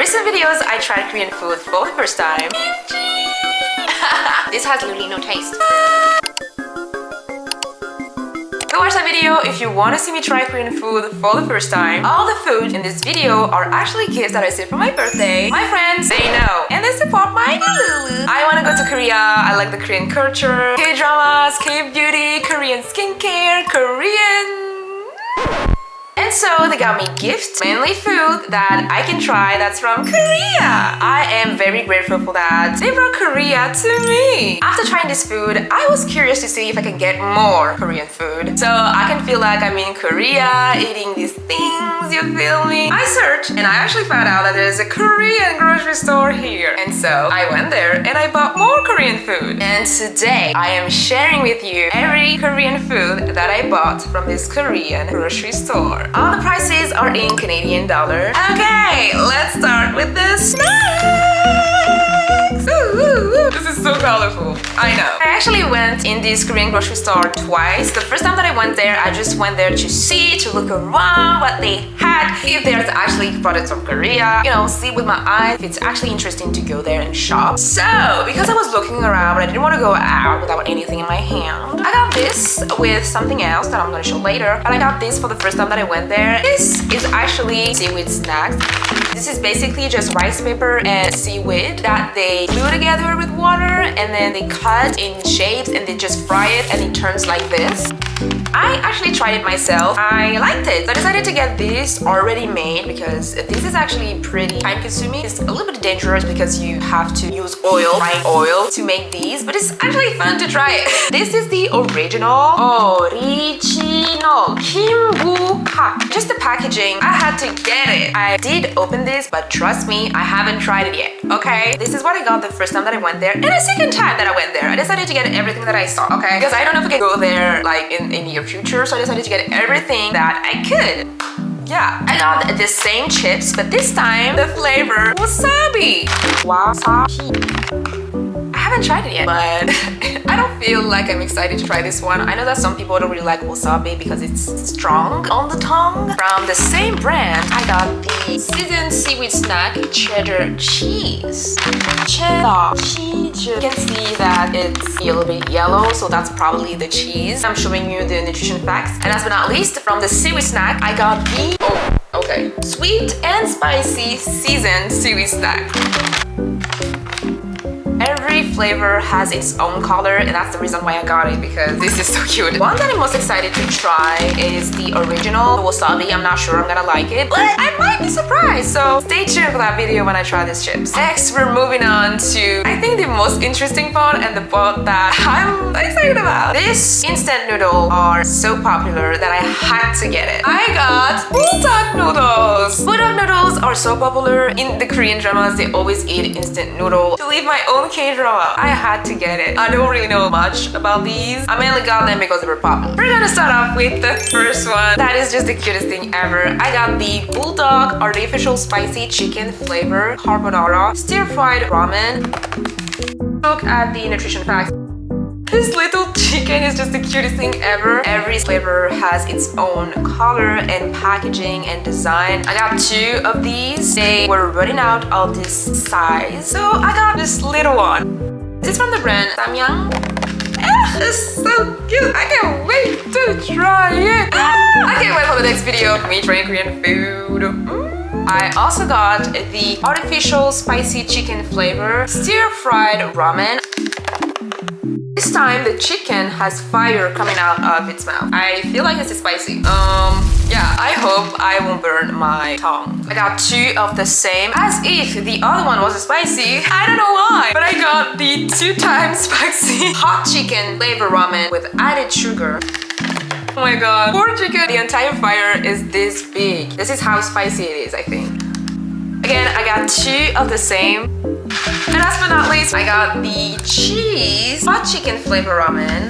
recent videos, I tried Korean food for the first time. This has literally no taste. Go watch that video if you want to see me try Korean food for the first time. All the food in this video are actually gifts that I saved for my birthday. My friends, they know, and they support my delulu. I want to go to Korea. I like the Korean culture, K-dramas, K-beauty, Korean skincare, Korean... And so they got me gifts, mainly food that I can try that's from Korea. I am very grateful for that. They brought Korea to me. After trying this food, I was curious to see if I can get more Korean food. So I can feel like I'm in Korea eating these things, you feel me? I searched and I actually found out that there's a Korean grocery store here. And so I went there and I bought more Korean food. And today I am sharing with you every Korean food that I bought from this Korean grocery store. All the prices are in Canadian dollar. Okay, let's start with the snacks. Ooh. This is so colorful. I know. I actually went in this Korean grocery store twice. The first time that I went there, I just went there to see, to look around what they had, if there's actually products from Korea, you know, see with my eyes if it's actually interesting to go there and shop. So, because I was looking around but I didn't want to go out without anything in my hand, I got this with something else that I'm going to show later. But I got this for the first time that I went there. This is actually seaweed snacks. This is basically just rice paper and seaweed that they glue together with water and then they cut in shapes and they just fry it and it turns like this. I actually tried it myself. I liked it. So I decided to get this already made because this is actually pretty time consuming. It's a little bit dangerous because you have to use oil, frying oil to make these, but it's actually fun to try it. This is the original Kim Buldak. Just the packaging, I had to get it. I did open this, but trust me, I haven't tried it yet, okay? This is what I got the first time that I went there, and the second time that I went there, I decided to get everything that I saw, okay? Because I don't know if I can go there like in near future, so I decided to get everything that I could. Yeah, I got the same chips, but this time the flavor wasabi. Wasabi. I haven't tried it yet, but I don't feel like I'm excited to try this one. I know that some people don't really like wasabi because it's strong on the tongue. From the same brand, I got the seasoned seaweed snack cheddar cheese. Cheddar cheese. You can see that it's a little bit yellow, so that's probably the cheese. I'm showing you the nutrition facts. And last but not least, from the seaweed snack, I got the sweet and spicy seasoned seaweed snack. Every flavor has its own color, and that's the reason why I got it, because this is so cute. One that I'm most excited to try is the original wasabi. I'm not sure I'm gonna like it, but I might be surprised. So stay tuned for that video when I try these chips. Next, we're moving on to, I think, the most interesting part and the part that I'm excited about. This instant noodle are so popular that I had to get it. I got buldak noodles. Buldak noodles are so popular in the Korean dramas. They always eat instant noodle. To leave my own K-drama, I had to get it. I don't really know much about these. I mainly got them because they were popular. We're gonna start off with the first one. That is just the cutest thing ever. I got the Buldak Artificial Spicy Chicken Flavor Carbonara Stir-Fried Ramen. Look at the nutrition facts. This little chicken is just the cutest thing ever. Every flavor has its own color and packaging and design. I got 2 of these. They were running out of this size, so I got this little one. This is from the brand Samyang. It's so cute. I can't wait to try it. I can't wait for the next video of me trying Korean food. I also got the artificial spicy chicken flavor stir-fried ramen. This time the chicken has fire coming out of its mouth. I feel like this is spicy. Yeah, I hope I won't burn my tongue. I got 2 of the same, as if the other one was spicy. I don't know why, but I got the 2 times spicy hot chicken flavor ramen with added sugar. Oh my god, poor chicken. The entire fire is this big. This is how spicy it is, I think. Again, I got 2 of the same. And last but not least, I got the cheese hot chicken flavor ramen.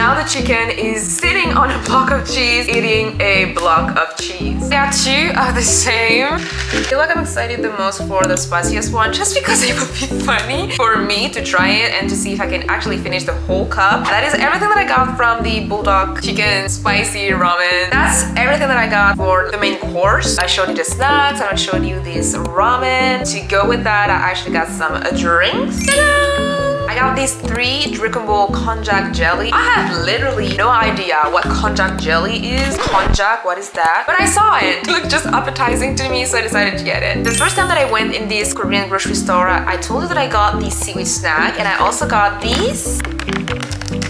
now the chicken is sitting on a block of cheese, eating a block of cheese. Yeah, two are the same. I feel like I'm excited the most for the spiciest one just because it would be funny for me to try it and to see if I can actually finish the whole cup. That is everything that I got from the buldak chicken spicy ramen. That's everything that I got for the main course. I showed you the snacks and I showed you this ramen. To go with that, I actually got some drinks. Ta-da! I got these 3 drinkable konjac jelly. I have literally no idea what konjac jelly is. Konjac, what is that? But I saw it. It looked just appetizing to me, so I decided to get it. The first time that I went in this Korean grocery store, I told you that I got the seaweed snack and I also got these.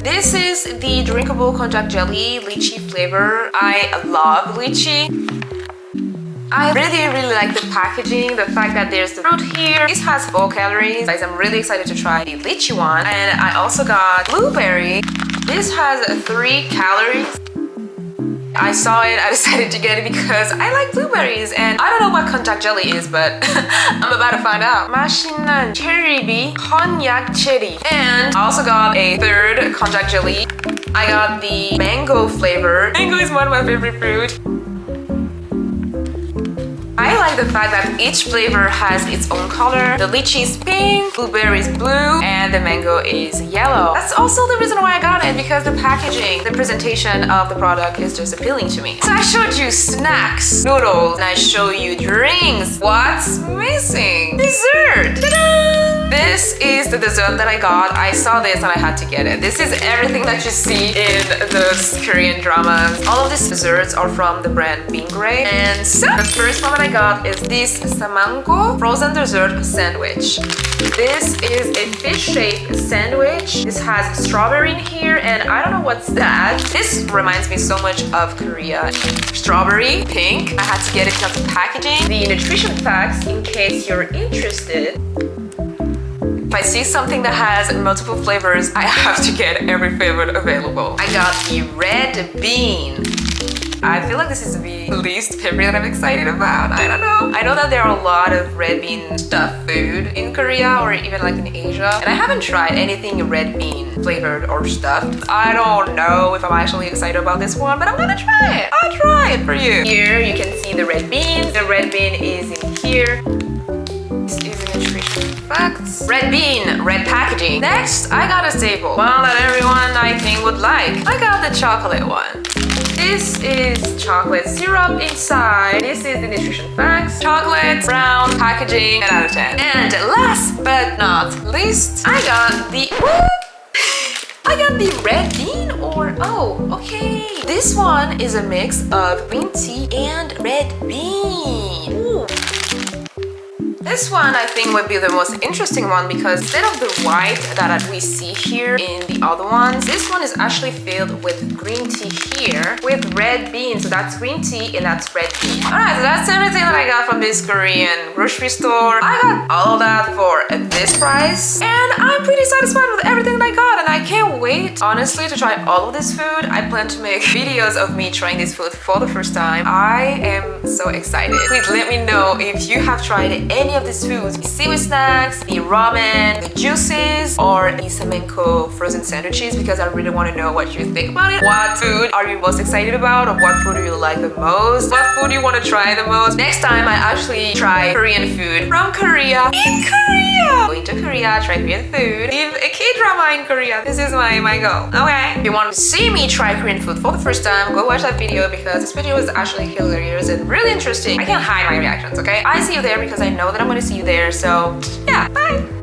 This is the drinkable konjac jelly, lychee flavor. I love lychee. I really like the packaging, the fact that there's the fruit here. This has 4 calories. Guys, I'm really excited to try the lychee one. And I also got blueberry. This has 3 calories. I saw it, I decided to get it because I like blueberries and I don't know what konjac jelly is, but I'm about to find out. 맛있는 체리비 konjac cherry. And I also got a 3rd konjac jelly. I got the mango flavor. Mango is one of my favorite fruit. I like the fact that each flavor has its own color. The lychee is pink, blueberry is blue, and the mango is yellow. That's also the reason why I got it, because the packaging, the presentation of the product is just appealing to me. So I showed you snacks, noodles, and I show you drinks. What's missing? Dessert! Ta-da! This is the dessert that I got. I saw this and I had to get it. This is everything that you see in those Korean dramas. All of these desserts are from the brand Bingray. And so the first one that I got is this Samyang frozen dessert sandwich. This is a fish-shaped sandwich. This has strawberry in here and I don't know what's that. This reminds me so much of Korea. Strawberry, pink. I had to get it because of the packaging. The nutrition facts in case you're interested. If I see something that has multiple flavors, I have to get every flavor available. I got the red bean. I feel like this is the least peppery that I'm excited about. I don't know. I know that there are a lot of red bean stuffed food in Korea or even like in Asia. And I haven't tried anything red bean flavored or stuffed. I don't know if I'm actually excited about this one, but I'm gonna try it. I'll try it for you. Here you can see the red beans. The red bean is in here. This is a nutrition facts. Red bean, red packaging. Next, I got a staple. One that everyone I think would like. I got the chocolate one. This is chocolate syrup inside. This is the nutrition facts. Chocolate, brown, packaging, 10 out of 10. And last but not least, I got the... What? I got the red bean or... Oh, okay. This one is a mix of green tea and red bean. Ooh. This one I think would be the most interesting one because instead of the white that we see here in the other ones, this one is actually filled with green tea here with red beans. So that's green tea and that's red bean. Alright, so that's everything that I got from this Korean grocery store. I got all of that for this price and I'm pretty satisfied with everything that I got and I can't wait honestly to try all of this food. I plan to make videos of me trying this food for the first time. I am so excited. Please let me know if you have tried any of these foods, the seaweed snacks, the ramen, the juices, or the Samyang frozen sandwiches because I really want to know what you think about it. What food are you most excited about or what food do you like the most? What food do you want to try the most? Next time I actually try Korean food from Korea in Korea. Going to Korea, try Korean food, live a K-drama in Korea. This is my goal. Okay. If you want to see me try Korean food for the first time, go watch that video because this video is actually hilarious and really interesting. I can't hide my reactions, okay? I see you there because I know that I'm going to see you there. So yeah, bye!